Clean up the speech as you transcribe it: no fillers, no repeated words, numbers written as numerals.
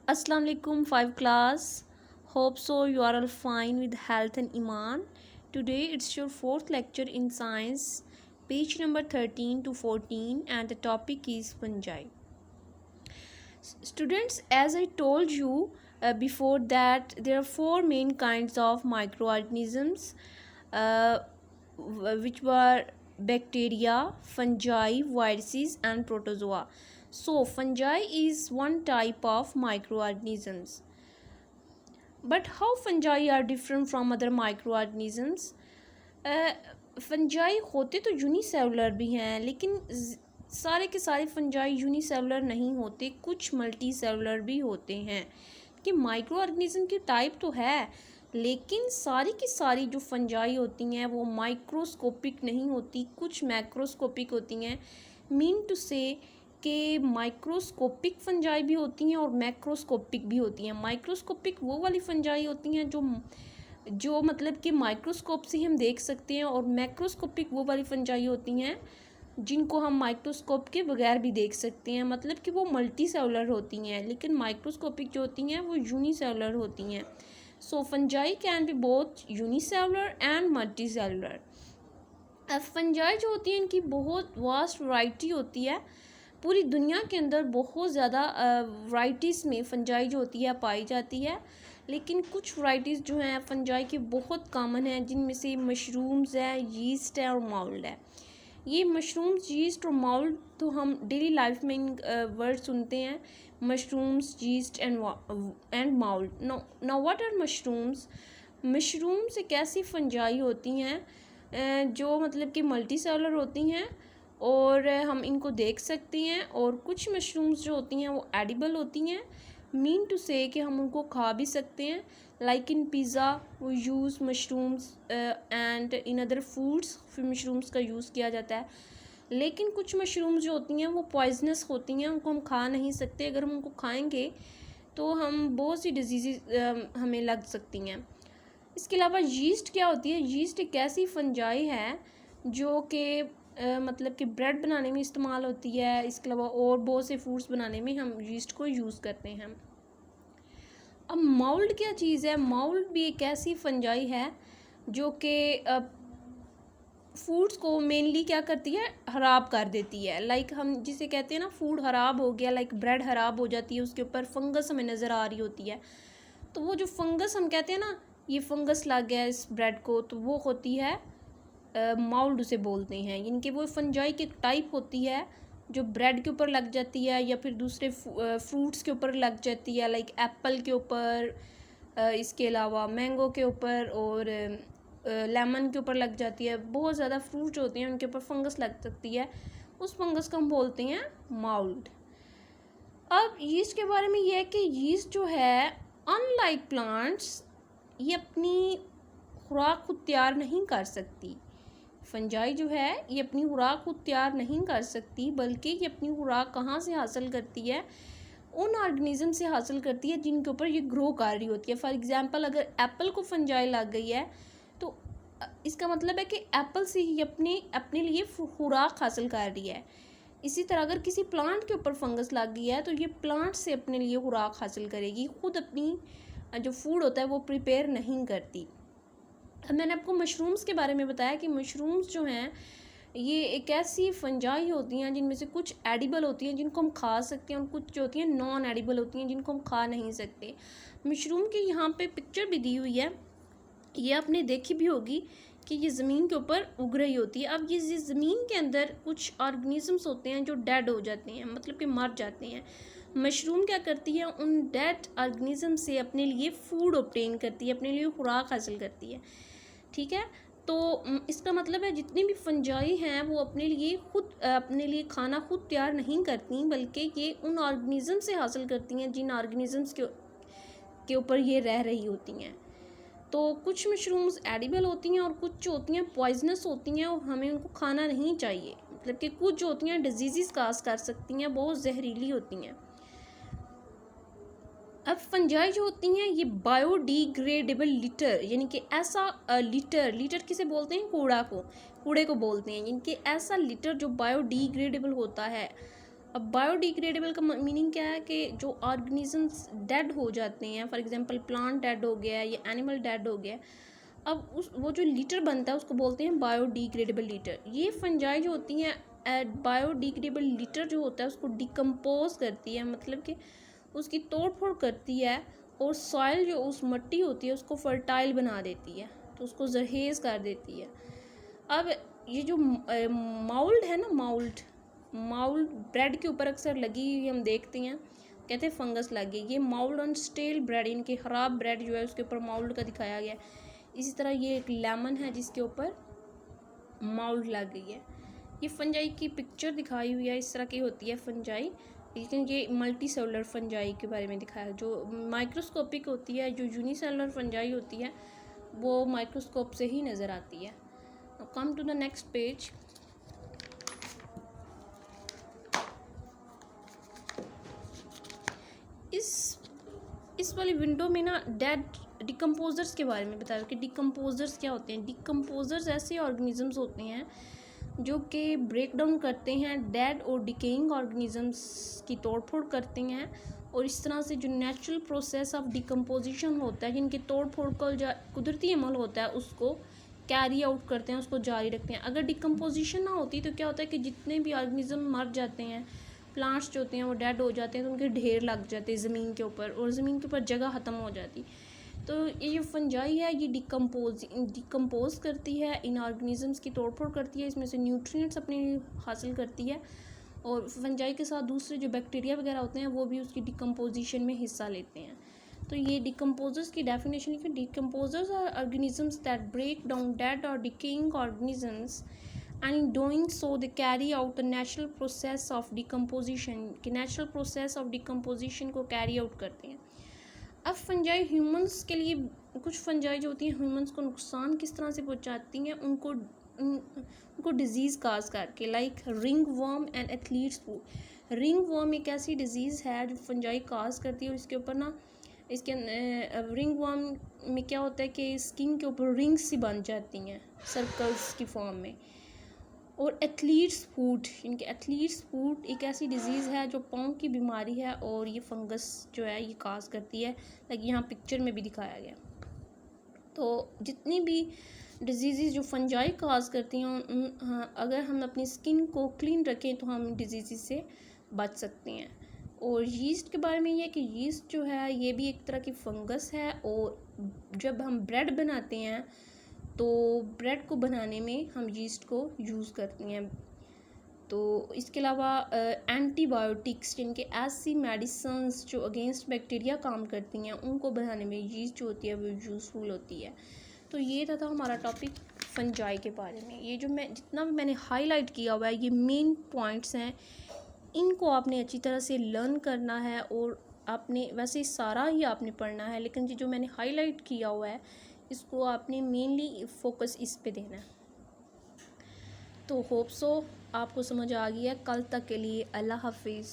Assalamu alaikum 5 class. Hope so you are all fine with health and iman. Today it's your fourth lecture in science, page number 13 to 14, and the topic is fungi. Students, as I told you before that there are four main kinds of microorganisms uh, which were bacteria, fungi, viruses and protozoa. So fungi is one type of microorganisms. But how fungi are different from other microorganisms? Fungi होते तो unicellular भी हैं, लेकिन सारे के सारे fungi unicellular नहीं होते, कुछ मल्टी सेलुलर भी होते हैं। कि माइक्रो ऑर्गेनिज्म की टाइप तो है, लेकिन सारी की सारी जो फंजाई होती हैं वो माइक्रोस्कोपिक नहीं होती, कुछ मैक्रोस्कोपिक होती हैं। मीन टू से कि माइक्रोस्कोपिक फंजाई भी होती हैं और मैक्रोस्कोपिक भी होती हैं। माइक्रोस्कोपिक वो वाली फंजाई होती हैं जो मतलब कि माइक्रोस्कोप से हम देख सकते हैं, और मैक्रोस्कोपिक वो वाली फंजाई होती हैं जिनको हम माइक्रोस्कोप के बगैर भी देख सकते हैं, मतलब कि वो मल्टी सेलुलर होती हैं। लेकिन माइक्रोस्कोपिक जो होती हैं वो यूनिसेलुलर होती हैं। So fungi can be both unicellular and multi cellular. Fungi जो होती हैं इनकी बहुत वास्ट वैरायटी होती है। पूरी दुनिया के अंदर बहुत ज़्यादा वैराइटीज़ में फंजाई जो होती है पाई जाती है, लेकिन कुछ वैराइटीज़ जो हैं फंजाई की बहुत कॉमन हैं, जिनमें से मशरूम्स है, यीस्ट है और माउल्ड है। ये मशरूम्स, यीस्ट और माउल्ड तो हम डेली लाइफ में इन वर्ड सुनते हैं, mushrooms, yeast and mould. Know what are mushrooms? Mushrooms एक ऐसी फंजाई होती हैं जो मतलब कि मल्टी सेलुलर होती हैं और हम इनको देख सकते हैं। और कुछ मशरूम्स जो होती हैं वो एडिबल होती हैं, मीन टू से कि हम उनको खा भी सकते हैं। लाइक इन पिज़्ज़ा वो use mushrooms and in other foods फिर मशरूम्स का यूज़ किया जाता है। लेकिन कुछ मशरूम्स जो होती हैं वो पॉइजनस होती हैं, उनको हम खा नहीं सकते। अगर हम उनको खाएंगे तो हम बहुत सी डिजीज़ हमें लग सकती हैं। इसके अलावा यीस्ट क्या होती है? यीस्ट एक ऐसी फंजाई है जो कि मतलब कि ब्रेड बनाने में इस्तेमाल होती है। इसके अलावा और बहुत से फूड्स बनाने में हम यीस्ट को यूज़ करते हैं। अब माउल्ड क्या चीज़ है? माउल्ड भी एक ऐसी फंजाई है जो कि फूड्स को मेनली क्या करती है, ख़राब कर देती है। लाइक हम जिसे कहते हैं ना फूड ख़राब हो गया, लाइक ब्रेड ख़राब हो जाती है, उसके ऊपर फंगस हमें नज़र आ रही होती है। तो वो जो फंगस हम कहते हैं ना, ये फंगस लग गया इस ब्रेड को, तो वो होती है माउल्ड उसे बोलते हैं। इनके वो फंजाई की टाइप होती है जो ब्रेड के ऊपर लग जाती है या फिर दूसरे फ्रूट्स के ऊपर लग जाती है, लाइक एप्पल के ऊपर, इसके अलावा मैंगो के ऊपर और लेमन के ऊपर लग जाती है। बहुत ज़्यादा फ्रूट होते हैं उनके ऊपर फंगस लग सकती है, उस फंगस को हम बोलते हैं माउल्ड। अब यीस्ट के बारे में ये है कि यीस्ट जो है अनलाइक प्लांट्स ये अपनी खुराक खुद तैयार नहीं कर सकती। फंजाई जो है ये अपनी खुराक खुद तैयार नहीं कर सकती, बल्कि ये अपनी खुराक कहाँ से हासिल करती है, उन ऑर्गेनिज्म से हासिल करती है जिनके ऊपर ये ग्रो कर रही होती है। फॉर एग्जांपल अगर एप्पल को फंजाई लग गई है तो इसका मतलब है कि एप्पल से ही अपने लिए खुराक हासिल कर रही है। इसी तरह अगर किसी प्लांट के ऊपर फंगस लग गई है तो ये प्लांट से अपने लिए खुराक हासिल करेगी, खुद अपनी जो फूड होता है वो प्रिपेयर नहीं करती। अब मैंने आपको मशरूम्स के बारे में बताया कि मशरूम्स जो हैं ये एक ऐसी फंजाई होती हैं जिनमें से कुछ एडिबल होती हैं जिनको हम खा सकते हैं, और कुछ जो होती हैं नॉन एडिबल होती हैं जिनको हम खा नहीं सकते। मशरूम की यहाँ पे पिक्चर भी दी हुई है, ये आपने देखी भी होगी कि ये ज़मीन के ऊपर उग रही होती है। अब ये ज़मीन के अंदर कुछ ऑर्गेनिजम्स होते हैं जो डेड हो जाते हैं, मतलब कि मर जाते हैं। मशरूम क्या करती है, उन डेड ऑर्गेनिज्म से अपने लिए फूड ऑब्टेन करती है, अपने लिए खुराक हासिल करती है। ठीक है, तो इसका मतलब है जितनी भी फंजाई हैं वो अपने लिए खाना खुद तैयार नहीं करती, बल्कि ये उन ऑर्गेनिज्म से हासिल करती हैं जिन ऑर्गेनिजम्स के ऊपर ये रह रही होती हैं। तो कुछ मशरूम्स एडिबल होती हैं और कुछ जो होती हैं पॉइजनस होती हैं और हमें उनको खाना नहीं चाहिए। मतलब कि कुछ जो होती हैं डिजीज़ काज कर सकती हैं, बहुत जहरीली होती हैं। अब फंजाई जो होती हैं ये बायोडिग्रेडेबल लिटर, यानी कि ऐसा लिटर किसे बोलते हैं, कूड़े को बोलते हैं। यानी कि ऐसा लिटर जो बायोडिग्रेडेबल होता है अब बायोडिग्रेडेबल का मीनिंग क्या है कि जो ऑर्गेनिजम्स डेड हो जाते हैं, फॉर एग्जांपल प्लांट डेड हो गया है या एनिमल डेड हो गया है, अब उस वो जो लीटर बनता है उसको बोलते हैं बायोडिग्रेडेबल लीटर। ये फंजाई जो होती हैं बायोडिग्रेडेबल लीटर जो होता है उसको डिकम्पोज करती है, मतलब कि उसकी तोड़ फोड़ करती है, और सॉइल जो उस मिट्टी होती है उसको फर्टाइल बना देती है, तो उसको जरहेज कर देती है। अब ये जो माउल्ड है ना, माउल्ड ब्रेड के ऊपर अक्सर लगी हुई हम देखते हैं, कहते हैं फंगस लग गई। ये माउल्ड ऑन स्टेल ब्रेड, इनके ख़राब ब्रेड जो है उसके ऊपर माउल्ड का दिखाया गया है। इसी तरह ये एक लेमन है जिसके ऊपर माउल्ड लग गई है। ये फंजाई की पिक्चर दिखाई हुई है, इस तरह की होती है फंजाई, लेकिन ये मल्टी सेलुलर फंजाई के बारे में दिखाया है। जो माइक्रोस्कोपिक होती है, जो यूनिसेलुलर फंजाई होती है, वो माइक्रोस्कोप से ही नज़र आती है। Come to the next page. इस वाली विंडो में ना डेड डिकम्पोजर्स के बारे में बताया कि डिकम्पोजर्स क्या होते हैं। डिकम्पोजर्स ऐसे ऑर्गेनिजम्स होते हैं जो कि ब्रेक डाउन करते हैं डेड और डिकेइंग ऑर्गेनिजम्स की तोड़ फोड़ करते हैं, और इस तरह से जो नेचुरल प्रोसेस ऑफ डिकम्पोजिशन होता है, जिनकी तोड़ फोड़ का कुदरती अमल होता है, उसको कैरी आउट करते हैं, उसको जारी रखते हैं। अगर डिकम्पोजिशन ना होती तो क्या होता है कि जितने भी ऑर्गेनिज्म मर जाते हैं, प्लांट्स जो होते हैं वो डेड हो जाते हैं, तो उनके ढेर लग जाते हैं ज़मीन के ऊपर, और ज़मीन के ऊपर जगह ख़त्म हो जाती। तो ये जो फंजाई है ये डिकम्पोज करती है, इन ऑर्गेनिजम्स की तोड़फोड़ करती है, इसमें से न्यूट्रिएंट्स अपने हासिल करती है, और फंजाई के साथ दूसरे जो बैक्टीरिया वगैरह होते हैं वो भी उसकी डिकम्पोजिशन में हिस्सा लेते हैं। तो ये डिकम्पोजर्स की डेफिनेशन है कि decomposers are organisms that break down dead और decaying organisms, and in doing so they carry out the natural process of decomposition, कि natural process of decomposition को carry out करते हैं। अब फंजाई ह्यूमंस के लिए, कुछ फंजाई जो होती हैं ह्यूमंस को नुकसान किस तरह से पहुंचाती हैं, उनको डिजीज़ काज करके, like ring worm and athletes food. Ring worm एक ऐसी डिजीज़ है जो फंजाई काज करती है, और इसके ऊपर ना, इसके रिंग वर्म में क्या होता है कि स्किन के ऊपर रिंग्स सी बन जाती हैं सर्कल्स की फॉर्म में। और एथलीट्स फूट, इनके एथलीट्स फूट एक ऐसी डिज़ीज़ है जो पाँव की बीमारी है, और ये फंगस जो है ये काज करती है, लाइक यहाँ पिक्चर में भी दिखाया गया। तो जितनी भी डिजीज़ जो फंजाई काज करती हैं, हाँ, अगर हम अपनी स्किन को क्लीन रखें तो हम डिजीज़ से बच सकते हैं। और यीस्ट के बारे में ये कि यीस्ट जो है ये भी एक तरह की फंगस है, और जब हम ब्रेड बनाते हैं तो ब्रेड को बनाने में हम यीस्ट को यूज़ करते हैं। तो इसके अलावा एंटीबायोटिक्स, जिनके ऐसी मेडिसिन्स जो अगेंस्ट बैक्टीरिया काम करती हैं, उनको बनाने में यीस्ट जो होती है वो यूज़फुल होती है। तो ये था हमारा टॉपिक फंजाई के बारे में। ये जो मैं जितना भी मैंने हाईलाइट किया हुआ है ये मेन पॉइंट्स हैं, इनको आपने अच्छी तरह से लर्न करना है, और आपने वैसे सारा ही आपने पढ़ना है, लेकिन जो मैंने हाईलाइट किया हुआ है इसको आपने मेनली फोकस इस पे देना है। तो होप सो आपको समझ आ गई है। कल तक के लिए अल्लाह हाफिज़।